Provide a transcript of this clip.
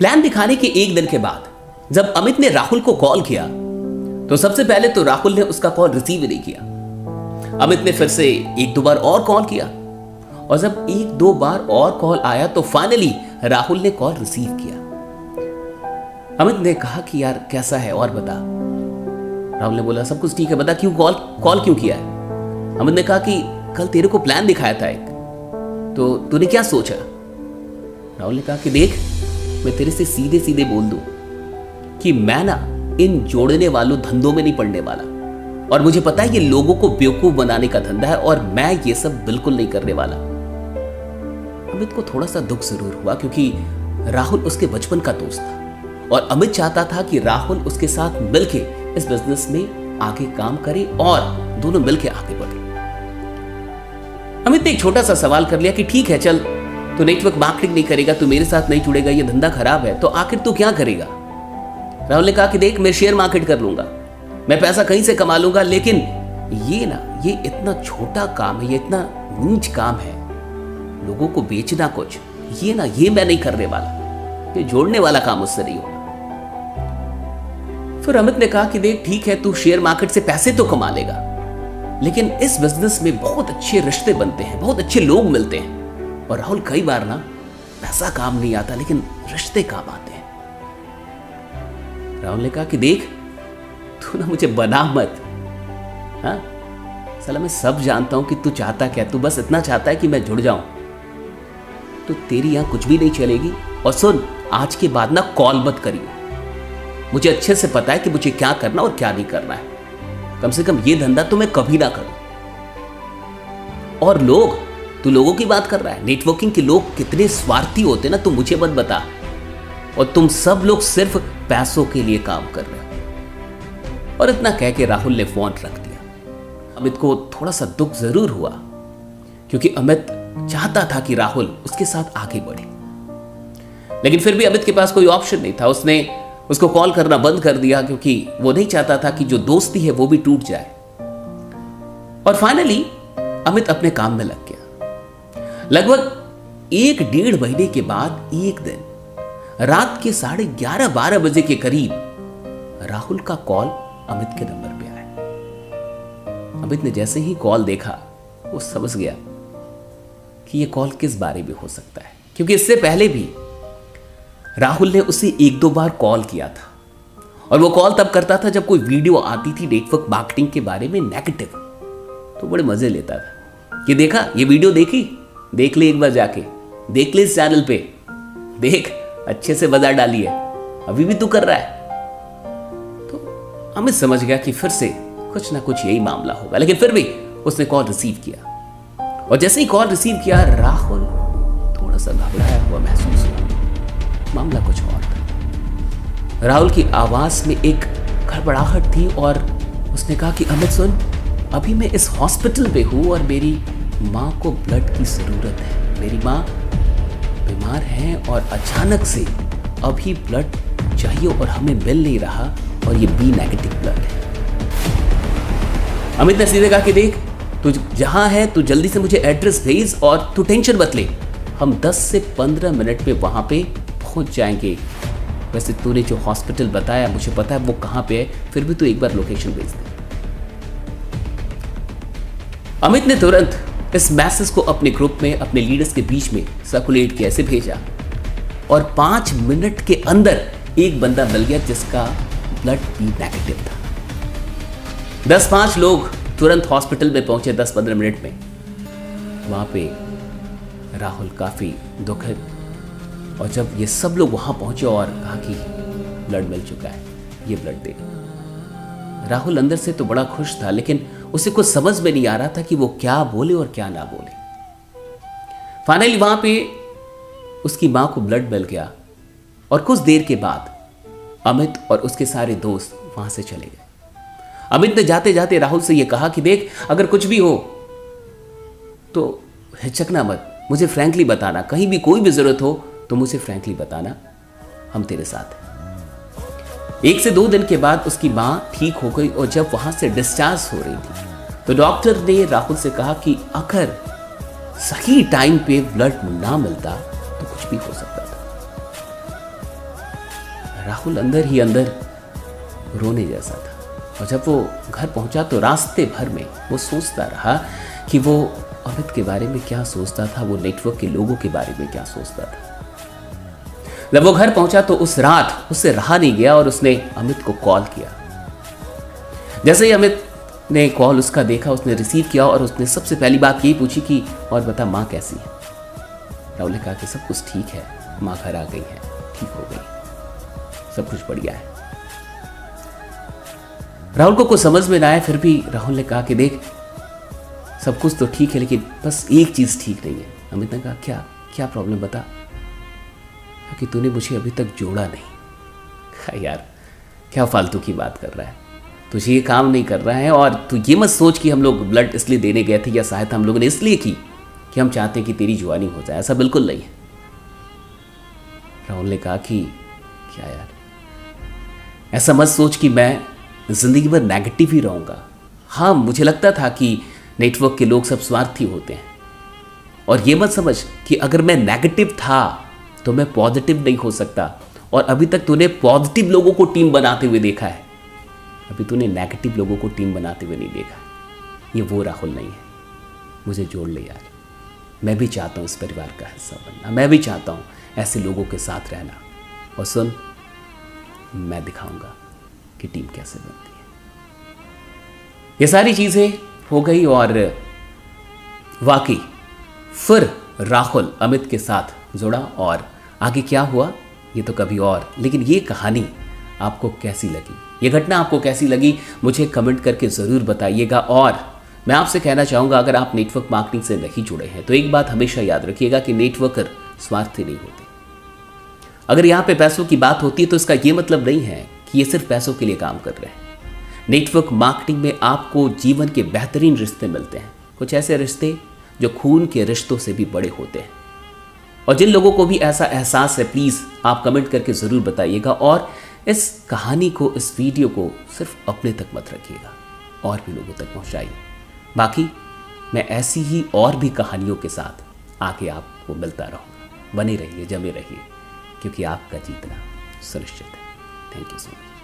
Plan दिखाने के एक दिन के बाद जब अमित ने राहुल को कॉल किया तो सबसे पहले तो राहुल ने उसका कॉल रिसीव ही नहीं किया। अमित ने फिर से एक दो बार और कॉल किया और जब एक दो बार और कॉल आया तो फाइनली राहुल ने कॉल रिसीव किया। अमित ने कहा कि यार कैसा है और बता। राहुल ने बोला सब कुछ ठीक है, बता क्यों कॉल क्यों किया है। अमित ने कहा कि कल तेरे को प्लान दिखाया था एक, तो तूने क्या सोचा। राहुल ने कहा कि देख मैं तेरे से सीधे सीधे बोल दूं कि मैं ना इन जोड़ने वालों धंधों में नहीं पड़ने वाला और मुझे पता है ये लोगों को बेवकूफ बनाने का धंधा है और मैं ये सब बिल्कुल नहीं करने वाला। अमित को थोड़ा सा दुख जरूर हुआ क्योंकि राहुल उसके बचपन का दोस्त था और अमित चाहता था कि राहुल उसके साथ मिलके इस बिजनेस में आगे काम करे और दोनों मिलके आगे बढ़े। अमित ने एक छोटा सा सवाल कर लिया कि ठीक है चल तू नेटवर्क मार्केटिंग नहीं करेगा, तू मेरे साथ नहीं जुड़ेगा, ये धंधा खराब है, तो आखिर तू क्या करेगा। राहुल ने कहा कि देख मैं शेयर मार्केट कर लूंगा, मैं पैसा कहीं से कमा लूंगा, लेकिन ये इतना छोटा काम है, ये इतना नीच काम है, लोगों को बेचना कुछ, ये मैं नहीं करने वाला, ये जोड़ने वाला काम मुझसे नहीं होगा। फिर अमित ने कहा कि देख ठीक है तू शेयर मार्केट से पैसे तो कमा लेगा, लेकिन इस बिजनेस में बहुत अच्छे रिश्ते बनते हैं, बहुत अच्छे लोग मिलते हैं और राहुल कई बार ना पैसा काम नहीं आता लेकिन रिश्ते काम आते हैं। राहुल ने कहा कि देख तू ना मुझे बना मत, हाँ साला मैं सब जानता हूं कि तू चाहता क्या, तू बस इतना चाहता है कि मैं जुड़ जाऊं, तो तेरी यहां कुछ भी नहीं चलेगी। और सुन आज के बाद ना कॉल मत करियो, मुझे अच्छे से पता है कि मुझे क्या करना और क्या नहीं करना है, कम से कम ये धंधा तो मैं कभी ना करूं। और तू लोगों की बात कर रहा है, नेटवर्किंग के लोग कितने स्वार्थी होते ना, तू मुझे मत बता, और तुम सब लोग सिर्फ पैसों के लिए काम कर रहे हो। और इतना कह के राहुल ने फोन रख दिया। अमित को थोड़ा सा दुख जरूर हुआ क्योंकि अमित चाहता था कि राहुल उसके साथ आगे बढ़े, लेकिन फिर भी अमित के पास कोई ऑप्शन नहीं था। उसने उसको कॉल करना बंद कर दिया क्योंकि वो नहीं चाहता था कि जो दोस्ती है वो भी टूट जाए। और फाइनली अमित अपने काम में लग गया। लगभग 1-1.5 महीने के बाद एक दिन रात के 11:30-12 बजे के करीब राहुल का कॉल अमित के नंबर पे आया। अमित ने जैसे ही कॉल देखा वो समझ गया कि ये कॉल किस बारे में हो सकता है, क्योंकि इससे पहले भी राहुल ने उसे 1-2 बार कॉल किया था और वो कॉल तब करता था जब कोई वीडियो आती थी नेटवर्क मार्केटिंग के बारे में नेगेटिव, तो बड़े मजे लेता था। ये देखा, ये वीडियो देखी, देख ले एक बार जाके, देख ले इस चैनल पे, देख अच्छे से बाजार डाली है, अभी भी तू कर रहा है। तो अमित समझ गया कि फिर से कुछ ना कुछ यही मामला होगा, लेकिन फिर भी उसने कॉल रिसीव किया और जैसे ही कॉल रिसीव किया राहुल थोड़ा सा घबराया हुआ महसूस हुआ। मामला कुछ और था। राहुल की आवाज में एक गड़बड़ाहट थी और उसने कहा कि अमित सुन, अभी मैं इस हॉस्पिटल में हूं और मेरी माँ को ब्लड की जरूरत है, मेरी माँ बीमार है और अचानक से अभी ब्लड चाहिए और हमें मिल नहीं रहा और ये बी नेगेटिव ब्लड है। अमित ने सीधे कहा कि देख तू जहां है तू जल्दी से मुझे एड्रेस भेज और तू टेंशन मत ले, हम 10 से 15 मिनट में वहां पे पहुंच जाएंगे। वैसे तूने जो हॉस्पिटल बताया मुझे पता है वो कहां पे है, फिर भी तू एक बार लोकेशन भेज दे। अमित ने तुरंत इस मैसेज को अपने ग्रुप में अपने लीडर्स के बीच में सर्कुलेट किया, ऐसे भेजा और 5 मिनट के अंदर एक बंदा मिल गया जिसका ब्लड बी नेगेटिव था। 10-5 लोग तुरंत हॉस्पिटल में पहुंचे 10-15 मिनट में। वहां पे राहुल काफी दुखित, और जब ये सब लोग वहां पहुंचे और कहा कि ब्लड मिल चुका है, ये ब्लड दे। राहुल अंदर से तो बड़ा खुश था, लेकिन उसे कुछ समझ में नहीं आ रहा था कि वो क्या बोले और क्या ना बोले। फाइनली वहां पे उसकी मां को ब्लड मिल गया और कुछ देर के बाद अमित और उसके सारे दोस्त वहां से चले गए। अमित ने जाते जाते राहुल से यह कहा कि देख अगर कुछ भी हो तो हिचकना मत, मुझे फ्रैंकली बताना, कहीं भी कोई भी जरूरत हो तो मुझे फ्रैंकली बताना, हम तेरे साथ हैं। 1 से 2 दिन के बाद उसकी मां ठीक हो गई और जब वहां से डिस्चार्ज हो रही थी तो डॉक्टर ने राहुल से कहा कि अगर सही टाइम पे ब्लड ना मिलता तो कुछ भी हो सकता था। राहुल अंदर ही अंदर रोने जैसा था। और जब वो घर पहुंचा तो रास्ते भर में वो सोचता रहा कि वो अमित के बारे में क्या सोचता था, वो नेटवर्क के लोगों के बारे में क्या सोचता था। जब वो घर पहुंचा तो उस रात उससे रहा नहीं गया और उसने अमित को कॉल किया। जैसे ही अमित ने कॉल उसका देखा, उसने रिसीव किया और उसने सबसे पहली बात यही पूछी कि और बता माँ कैसी है। राहुल ने कहा कि सब कुछ ठीक है, माँ घर आ गई है, ठीक हो गई, सब कुछ बढ़िया है। राहुल को कुछ समझ में ना आया, फिर भी राहुल ने कहा कि देख सब कुछ तो ठीक है लेकिन बस एक चीज ठीक नहीं है। अमित ने कहा क्या क्या प्रॉब्लम बता। कि तूने मुझे अभी तक जोड़ा नहीं। कहा यार क्या फालतू की बात कर रहा है, तुझे ये काम नहीं कर रहा है और तू ये मत सोच कि हम लोग ब्लड इसलिए देने गए थे या सहायता हम लोगों ने इसलिए की कि हम चाहते हैं कि तेरी जुआनी हो जाए, ऐसा बिल्कुल नहीं है। राहुल ने कहा कि क्या यार, ऐसा मत सोच कि मैं जिंदगी भर नेगेटिव ही रहूंगा। हाँ मुझे लगता था कि नेटवर्क के लोग सब स्वार्थी होते हैं, और ये मत समझ कि अगर मैं नेगेटिव था तो मैं पॉजिटिव नहीं हो सकता। और अभी तक तूने पॉजिटिव लोगों को टीम बनाते हुए देखा है, अभी तूने नेगेटिव लोगों को टीम बनाते हुए नहीं देखा। ये वो राहुल नहीं है, मुझे जोड़ ले यार। मैं भी चाहता हूँ इस परिवार का हिस्सा बनना, मैं भी चाहता हूँ ऐसे लोगों के साथ रहना। और सुन, मैं दिखाऊंगा कि टीम कैसे बनती है। ये सारी चीज़ें हो गई और वाकई फिर राहुल अमित के साथ जुड़ा और आगे क्या हुआ ये तो कभी और। लेकिन ये कहानी आपको कैसी लगी, ये घटना आपको कैसी लगी, मुझे कमेंट करके ज़रूर बताइएगा। और मैं आपसे कहना चाहूँगा, अगर आप नेटवर्क मार्केटिंग से नहीं जुड़े हैं तो एक बात हमेशा याद रखिएगा कि नेटवर्कर स्वार्थी नहीं होते। अगर यहाँ पे पैसों की बात होती है तो इसका ये मतलब नहीं है कि ये सिर्फ पैसों के लिए काम कर रहे हैं। नेटवर्क मार्केटिंग में आपको जीवन के बेहतरीन रिश्ते मिलते हैं, कुछ ऐसे रिश्ते जो खून के रिश्तों से भी बड़े होते हैं। और जिन लोगों को भी ऐसा एहसास है प्लीज़ आप कमेंट करके ज़रूर बताइएगा। और इस कहानी को, इस वीडियो को सिर्फ अपने तक मत रखिएगा, और भी लोगों तक पहुंचाइए। बाकी मैं ऐसी ही और भी कहानियों के साथ आके आपको मिलता रहूँगा। बने रहिए, जमे रहिए, क्योंकि आपका जीतना सुनिश्चित है। Thank you so much.